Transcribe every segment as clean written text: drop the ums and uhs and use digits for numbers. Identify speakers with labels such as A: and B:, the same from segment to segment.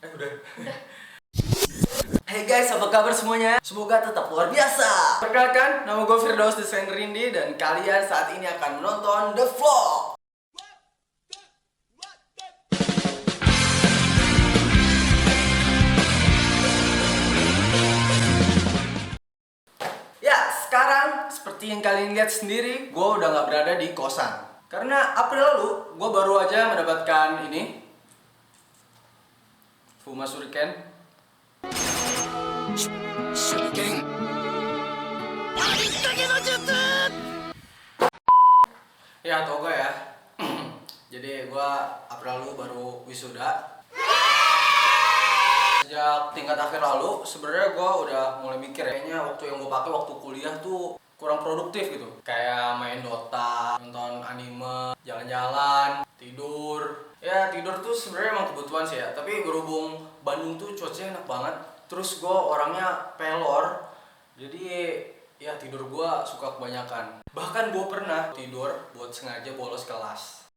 A: Udah. Hey guys, apa kabar semuanya? Semoga tetap luar biasa. Perkenalkan, nama gue Firdaus Desain Rindi dan kalian saat ini akan menonton The Vlog. Ya, sekarang seperti yang kalian lihat sendiri, gue udah nggak berada di kosan. Karena April lalu, gue baru aja mendapatkan ini Fuma Shuriken. Ya, tau gue ya. Jadi gue April lalu baru wisuda. Sejak tingkat akhir lalu, sebenarnya gue udah mulai mikir kayaknya waktu yang gue pakai waktu kuliah tuh kurang produktif gitu. Kayak main Dota, nonton anime, jalan-jalan, tidur. Ya tidur tuh sebenarnya emang kebutuhan sih ya. Tapi berhubung Bandung tuh cuacanya enak banget, terus gue orangnya pelor, jadi ya tidur gue suka kebanyakan. Bahkan gue pernah tidur buat sengaja bolos kelas.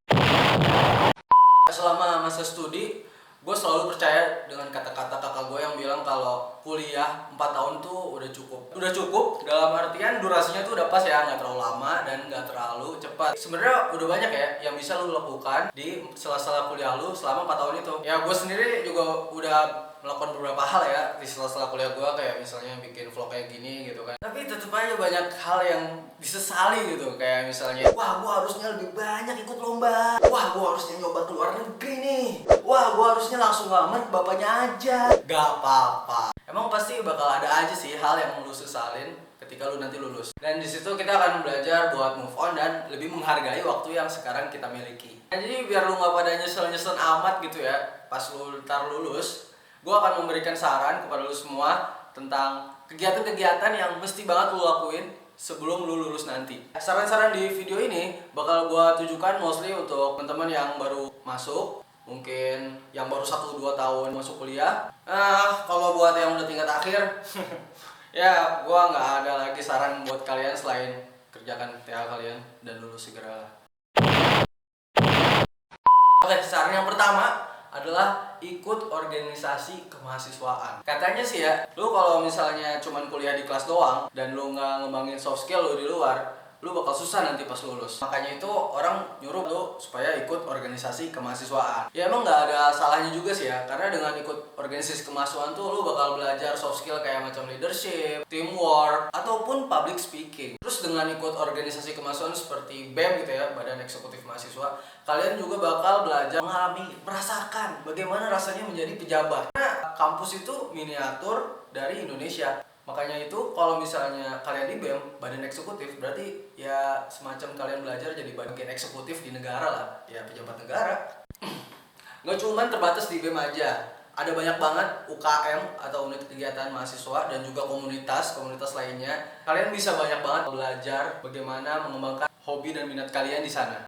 A: Selama masa studi, gue selalu percaya dengan kata-kata kakak gue yang bilang kalau kuliah 4 tahun tuh udah cukup. Udah cukup dalam artian durasinya tuh udah pas ya, nggak terlalu lama dan nggak terlalu cepat. Sebenarnya udah banyak ya yang bisa lu lakukan di sela-sela kuliah lu selama 4 tahun itu. Ya gue sendiri juga udah melakukan beberapa hal ya di sela-sela kuliah gue, kayak misalnya bikin vlog kayak gini gitu kan. Tapi tetap aja banyak hal yang disesali gitu, kayak misalnya wah gue harusnya lebih banyak ikut lomba, wah gue harusnya nyoba ke luar negeri nih, wah gue harusnya langsung ngelamar bapaknya aja. Gak apa-apa, emang pasti bakal ada aja sih hal yang lu sesalin ketika lu nanti lulus. Dan di situ kita akan belajar buat move on dan lebih menghargai waktu yang sekarang kita miliki. Nah, jadi biar lu nggak pada nyesel-nyesel amat gitu ya pas lu ntar lulus, gue akan memberikan saran kepada lu semua tentang kegiatan-kegiatan yang mesti banget lu lakuin sebelum lu lulus nanti. Saran-saran di video ini bakal gue tujukan mostly untuk teman-teman yang baru masuk, mungkin yang baru 1-2 tahun masuk kuliah. Kalau buat yang udah tingkat akhir, ya gue nggak ada lagi saran buat kalian selain kerjakan TA kalian dan lulus segera. Oke, saran yang pertama adalah ikut organisasi kemahasiswaan. Katanya sih ya, lu kalau misalnya cuman kuliah di kelas doang dan lu nggak ngembangin soft skill lu di luar, lu bakal susah nanti pas lulus. Makanya itu orang nyuruh lu supaya ikut organisasi kemahasiswaan. Ya emang nggak ada salahnya juga sih ya, karena dengan ikut organisasi kemahasiswaan tuh lu bakal belajar soft skill kayak macam leadership, teamwork, ataupun public speaking. Terus dengan ikut organisasi kemahasiswaan seperti BEM gitu ya, Badan Eksekutif Mahasiswa, kalian juga bakal belajar merasakan bagaimana rasanya menjadi pejabat. Karena kampus itu miniatur dari Indonesia. Makanya itu kalau misalnya kalian di BEM, Badan Eksekutif, berarti ya semacam kalian belajar jadi bagian eksekutif di negara lah, ya pejabat negara. Nggak cuma terbatas di BEM aja, ada banyak banget UKM atau unit kegiatan mahasiswa dan juga komunitas lainnya. Kalian bisa banyak banget belajar bagaimana mengembangkan hobi dan minat kalian di sana.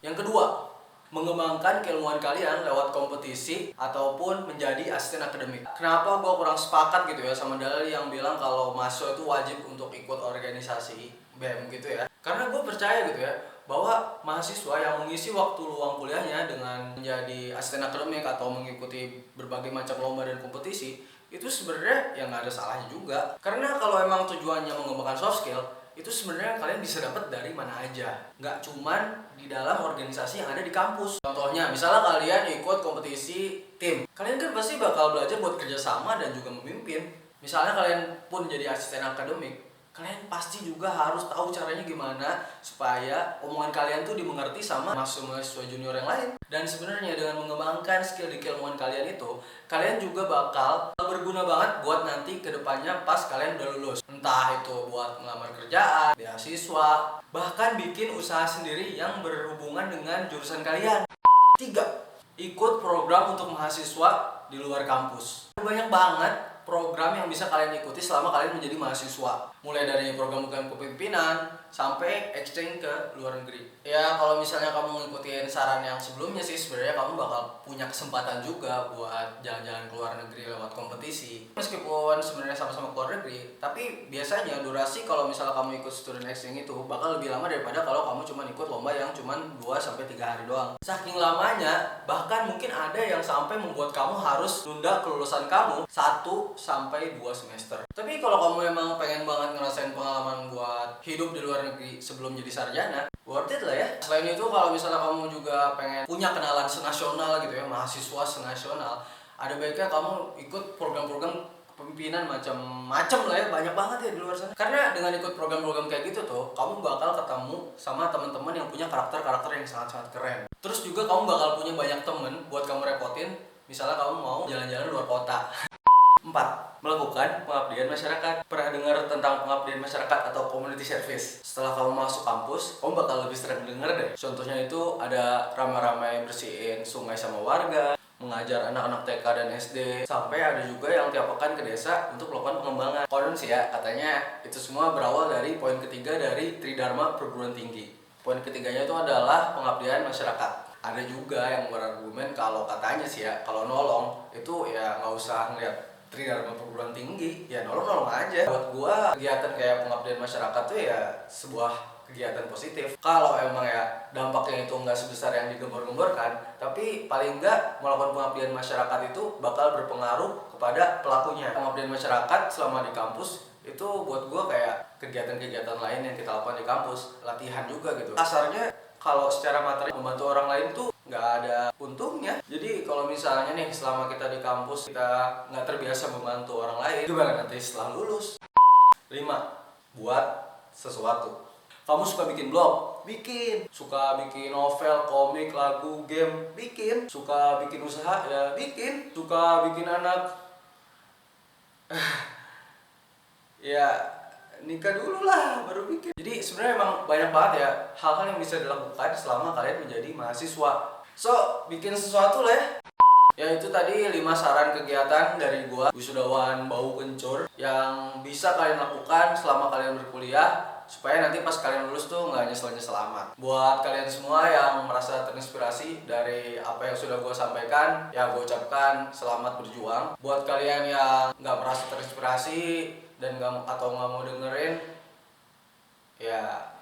A: Yang kedua, mengembangkan keilmuan kalian lewat kompetisi ataupun menjadi asisten akademik. Kenapa gue kurang sepakat gitu ya sama dalil yang bilang kalau mahasiswa itu wajib untuk ikut organisasi BEM gitu ya. Karena gue percaya gitu ya bahwa mahasiswa yang mengisi waktu luang kuliahnya dengan menjadi asisten akademik atau mengikuti berbagai macam lomba dan kompetisi, itu sebenarnya ya nggak ada salahnya juga. Karena kalau emang tujuannya mengembangkan soft skill, itu sebenarnya kalian bisa dapat dari mana aja, nggak cuman di dalam organisasi yang ada di kampus. Contohnya, misalnya kalian ikut kompetisi tim, kalian kan pasti bakal belajar buat kerjasama dan juga memimpin. Misalnya kalian pun jadi asisten akademik, kalian pasti juga harus tahu caranya gimana supaya omongan kalian tuh dimengerti sama mahasiswa junior yang lain. Dan sebenarnya dengan mengembangkan skill di keilmuan kalian itu, kalian juga bakal berguna banget buat nanti kedepannya pas kalian udah lulus. Entah itu buat melamar kerjaan, beasiswa, bahkan bikin usaha sendiri yang berhubungan dengan jurusan kalian. 3. Ikut program untuk mahasiswa di luar kampus. Banyak banget program yang bisa kalian ikuti selama kalian menjadi mahasiswa. Mulai dari program kepemimpinan, sampai exchange ke luar negeri. Ya kalau misalnya kamu ngikutin saran yang sebelumnya sih, sebenarnya kamu bakal punya kesempatan juga buat jalan-jalan ke luar negeri lewat kompetisi. Meskipun sebenarnya sama-sama ke luar negeri, tapi biasanya durasi kalau misalnya kamu ikut student exchange itu bakal lebih lama daripada kalau kamu cuma ikut lomba yang cuma 2-3 hari doang. Saking lamanya, bahkan mungkin ada yang sampai membuat kamu harus nunda kelulusan kamu 1-2 semester. Tapi kalau kamu emang pengen banget ngerasain pengalaman buat hidup di luar negeri sebelum jadi sarjana, worth it lah ya. Selain itu kalau misalnya kamu juga pengen punya kenalan senasional gitu ya, mahasiswa senasional, ada baiknya kamu ikut program-program pemimpinan macam-macam lah ya, banyak banget ya di luar sana. Karena dengan ikut program-program kayak gitu tuh, kamu bakal ketemu sama teman-teman yang punya karakter-karakter yang sangat-sangat keren. Terus juga kamu bakal punya banyak temen buat kamu repotin, misalnya kamu mau jalan-jalan luar kota. 4. Melakukan pengabdian masyarakat. Pernah dengar tentang pengabdian masyarakat atau community service? Setelah kamu masuk kampus, kamu bakal lebih sering denger deh. Contohnya itu ada ramai-ramai bersihin sungai sama warga, mengajar anak-anak TK dan SD, sampai ada juga yang tiap pekan ke desa untuk melakukan pengembangan. Konon sih ya, katanya itu semua berawal dari poin ketiga dari Tridharma Perguruan Tinggi. Poin ketiganya itu adalah pengabdian masyarakat. Ada juga yang berargumen kalau katanya sih ya, kalau nolong itu ya nggak usah ngeliat Tridharma Perguruan Tinggi, ya nolong-nolong aja. Buat gua kegiatan kayak pengabdian masyarakat tuh ya sebuah kegiatan positif. Kalau emang ya dampaknya itu nggak sebesar yang digembor-gemborkan, tapi paling nggak melakukan pengabdian masyarakat itu bakal berpengaruh kepada pelakunya. Pengabdian masyarakat selama di kampus itu buat gua kayak kegiatan-kegiatan lain yang kita lakukan di kampus, latihan juga gitu. Kasarnya kalau secara materi membantu orang lain tuh nggak ada untungnya. Jadi kalau misalnya nih selama kita di kampus kita nggak terbiasa membantu orang lain, gimana nanti setelah lulus? 5. Buat sesuatu. Kamu suka bikin blog? Bikin. Suka bikin novel, komik, lagu, game? Bikin. Suka bikin usaha? Ya bikin. Suka bikin anak? Ya nikah dulu lah baru bikin. Jadi sebenarnya emang banyak banget ya hal-hal yang bisa dilakukan selama kalian menjadi mahasiswa. So, bikin sesuatu lah ya. Ya itu tadi 5 saran kegiatan dari gua, wisudawan bau kencur, yang bisa kalian lakukan selama kalian berkuliah supaya nanti pas kalian lulus tuh nggak nyesel-nyesel amat. Buat kalian semua yang merasa terinspirasi dari apa yang sudah gua sampaikan, ya gua ucapkan selamat berjuang. Buat kalian yang nggak merasa terinspirasi dan nggak mau dengerin, ya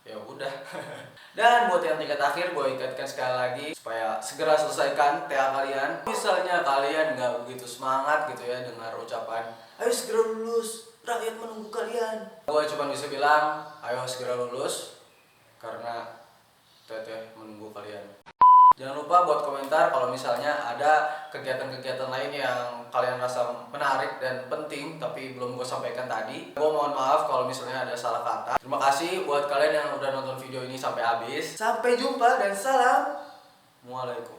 A: udah. Dan buat yang tingkat akhir, gue ingatkan sekali lagi supaya segera selesaikan TA kalian. Misalnya kalian nggak begitu semangat gitu ya dengar ucapan ayo segera lulus, rakyat menunggu kalian, gue cuma bisa bilang ayo segera lulus karena teteh menunggu kalian. Jangan lupa buat komentar kalau misalnya ada kegiatan-kegiatan lain yang kalian rasa menarik dan penting tapi belum gue sampaikan tadi. Gue mohon maaf kalau misalnya ada salah kata. Terima kasih buat kalian yang udah nonton video ini sampai habis. Sampai jumpa dan salam. Assalamualaikum.